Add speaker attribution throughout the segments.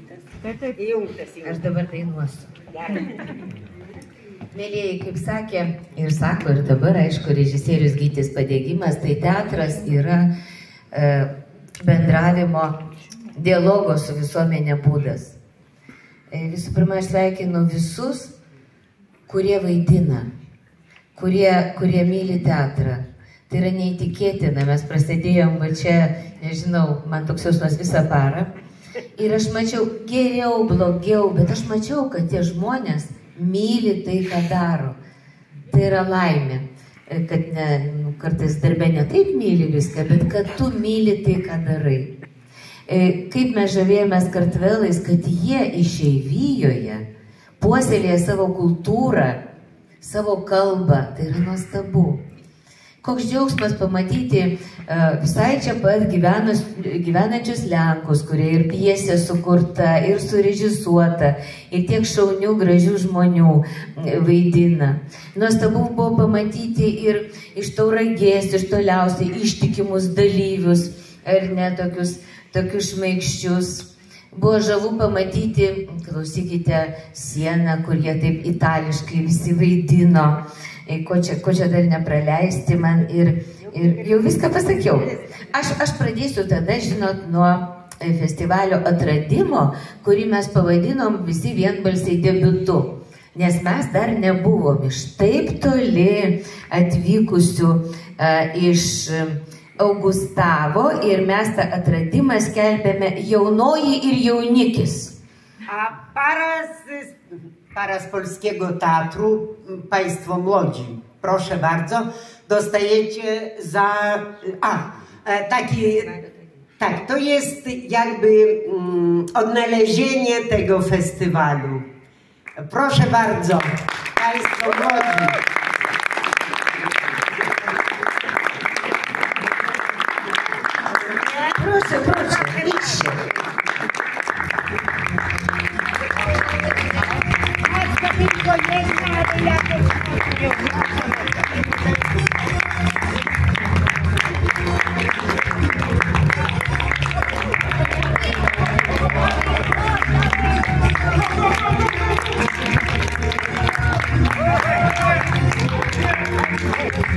Speaker 1: Įjungtas.
Speaker 2: Aš dabar dainuosiu. Mėlėjai, kaip sakė ir sako ir dabar, aišku, režisierius Gytis Padegimas, tai teatras yra bendravimo, dialogo su visuomenė būdas. Visų pirma, aš sveikinu visus, kurie vaidina, kurie myli teatrą. Tai yra neįtikėtina, mes prasidėjom, va čia, nežinau, man toks jausmas visą parą. Ir aš mačiau geriau, blogiau, bet aš mačiau, kad tie žmonės myli tai, ką daro. Tai yra laimė, kad kartais darbė ne taip myli viską, bet kad tu myli tai, ką darai. Kaip mes žavėjomės Kartvelais, kad jie išeivijoje puoselėja savo kultūrą, savo kalbą. Tai yra nuostabu. Koks džiaugsmas pamatyti visai čia pat gyvenančius Lenkus, kurie ir pjesė sukurta, ir surežisuota, ir tiek šaunių, gražių žmonių vaidina. Nuostabu buvo pamatyti ir iš Tauragės, iš toliausiai ištikimus dalyvius, ar ne tokius šmaikščius. Buvo žavu pamatyti, klausykite, sieną, kur jie taip itališkai visi vaidino. Ko čia dar nepraleisti man ir jau viską pasakiau. Aš pradėsiu tada, žinot, nuo festivalio atradimo, kurį mes pavadinom visi vienbalsiai debiutu. Nes mes dar nebuvom iš taip toli atvykusių iš Augustavo ir mes tą atradimą skelbėme Jaunoji ir Jaunikis.
Speaker 1: Para z Polskiego Teatru, Państwo młodzi, proszę bardzo, dostajecie za... Tak, to jest jakby odnalezienie tego festiwalu. Proszę bardzo, Państwo młodzi.
Speaker 2: Proszę, idźcie.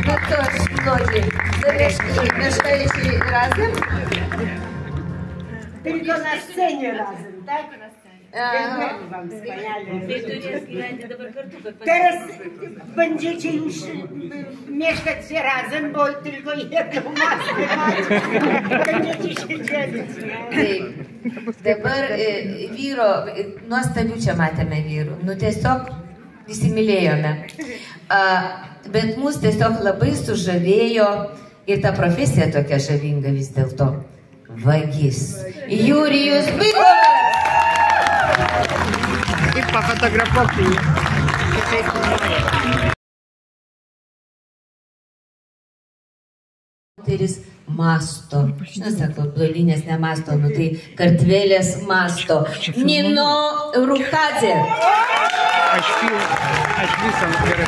Speaker 2: No to szkodzi. Mieszkaliście razem?
Speaker 1: Tylko na scenie razem, tak? Teraz będziecie już mieszkać razem, bo tylko jedną maskę macie. Będziecie się dzielić.
Speaker 2: Dabar vyro, nuostabių čia matėme vyrų. Nu tiesiog įsimylėjome. Bet mus tiesiog labai sužavėjo ir ta profesija tokia žavinga vis dėlto. Vagis. Jurijus Bykovas.
Speaker 3: Ir pafotografuoti.
Speaker 2: Moteris masto. Na, sako, Bluolinės nemasto, nu tai Kartvelės masto. Nino Rukadzė.
Speaker 3: Aš visam gerai.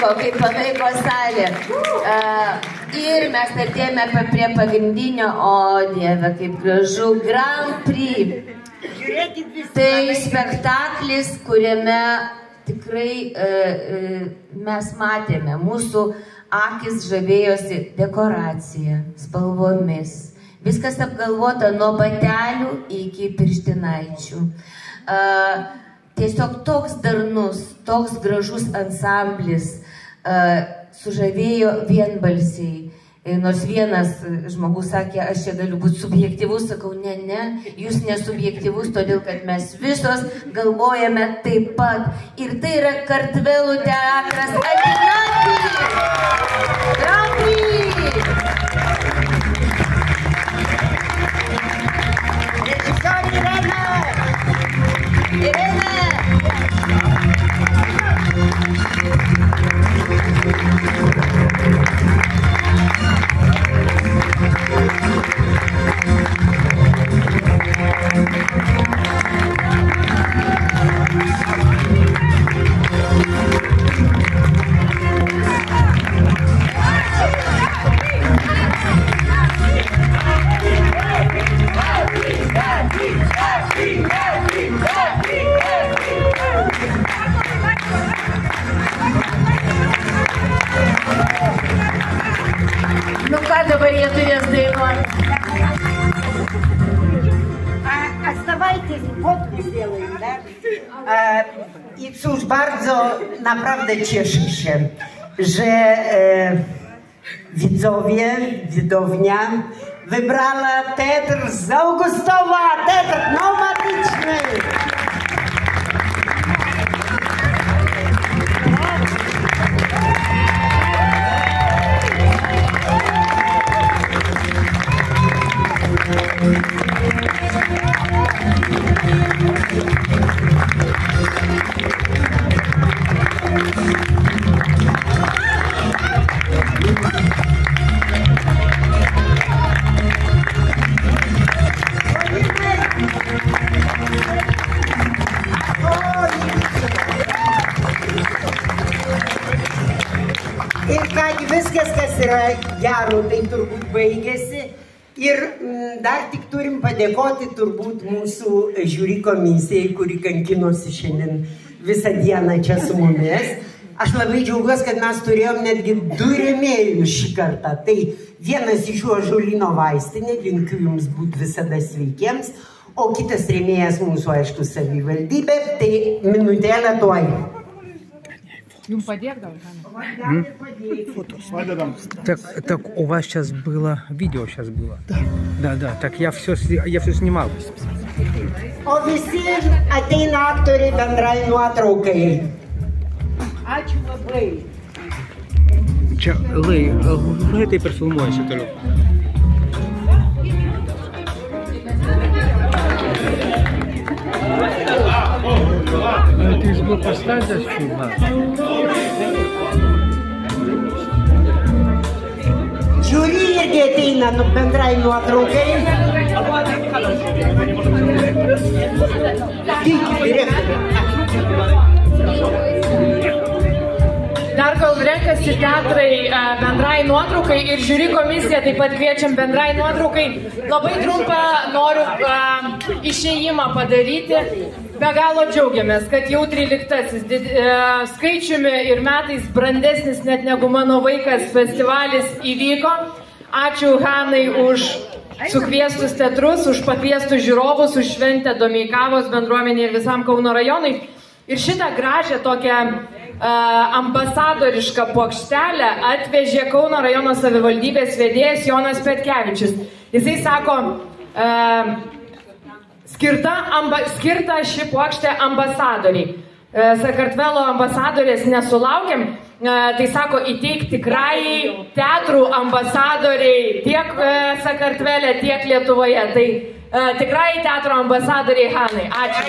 Speaker 2: Kaip palaiko salė. Ir mes artėjame prie pagrindinio, o Dieve, kaip gražu, Grand Prix. Tai spektaklis, kuriame tikrai mes matėme, mūsų akis žavėjosi dekoracija, spalvomis. Viskas apgalvota nuo batelių iki pirštinaičių. Tiesiog toks darnus, toks gražus ansamblis sužavėjo vienbalsiai. Nors vienas žmogus sakė, aš čia galiu būti subjektyvus, sakau, ne, jūs nesubjektyvus, todėl kad mes visos galvojame taip pat. Ir tai yra Kartvelų teatras Atinapį! Grand Prix! Režisierė Irena! jie turės dainuoti.
Speaker 1: Оставайтесь, фотку сделаем, да? I cóż, bardzo naprawdę cieszę się, że widzowie, widownia wybrała teatr z Augustowa, teatr pneumatyczny. Ir kągi viskas, kas yra gero, tai turbūt baigėsi. Ir dar tik turim padėkoti turbūt mūsų žiūri komisijai, kuri kankinosi šiandien visą dieną čia su mumis. Aš labai džiaugiuosi, kad mes turėjom netgi 2 rėmėjus šį kartą. Tai vienas iš jų Ąžuolyno vaistinė, linkiu jums būti visada sveikiems, o kitas rėmėjas mūsų, aišku, savivaldybė, tai minutėlę tuoj.
Speaker 4: Jums padėk gal?
Speaker 3: Так, у вас сейчас было, видео сейчас было. Да, так я все снимал.
Speaker 1: O visi ateina aktoriai bendrai nuotraukai. Ačiū labai.
Speaker 3: Čia, Lai, greitai perfilmuojuosi toliau. Tai jis buvo pastatęs filmą.
Speaker 1: Žiūri irgi ateina bendrai nuotraukai.
Speaker 4: Dar kol renkasi teatrai bendrai nuotraukai ir žiūri komisija, taip pat kviečiam bendrai nuotraukai. Labai trumpą noriu išėjimą padaryti. Be galo džiaugiamės, kad jau 13-asis skaičiumi ir metais brandesnis net negu mano vaikas festivalis įvyko. Ačiū Hanai už sukviestus teatrus, už pakviestus žiūrovus, už šventę Domeikavos bendruomenė ir visam Kauno rajonui. Ir šitą gražią tokią ambasadorišką plokštelę atvežė Kauno rajono savivaldybės vedėjas Jonas Petkevičius. Jisai sako, skirta ši plokštė ambasadoriai. Sakartvelo ambasadorės nesulaukėm, tai sako, įteikti tikrai teatrų ambasadoriai tiek Sakartvele, tiek Lietuvoje. Tai tikrai teatro ambasadoriai Hanai. Ačiū.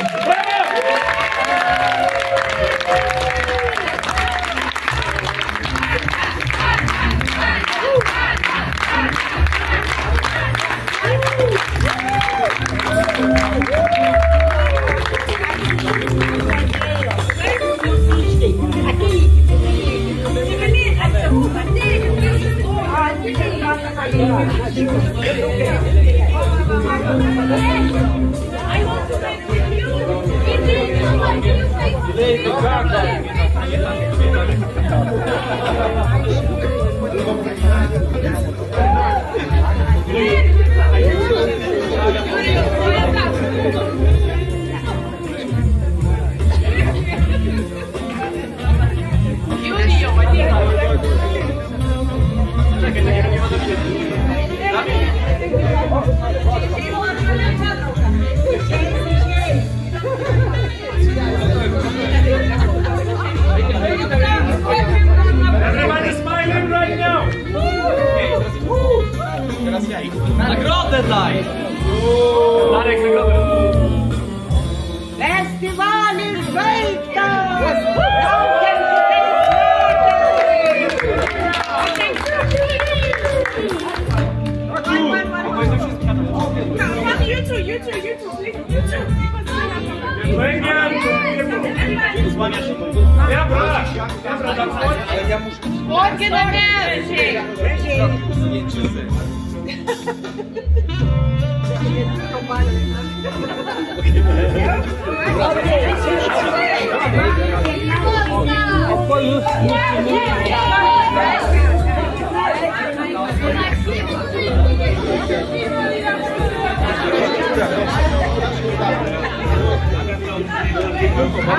Speaker 5: Everybody's smiling right now. Nagrodę daj. Marek, nagrodę.
Speaker 1: Festiwalis baigtas!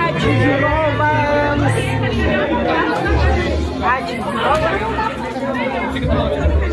Speaker 1: Ačiū žiūrovams. Ačiū žiūrovams.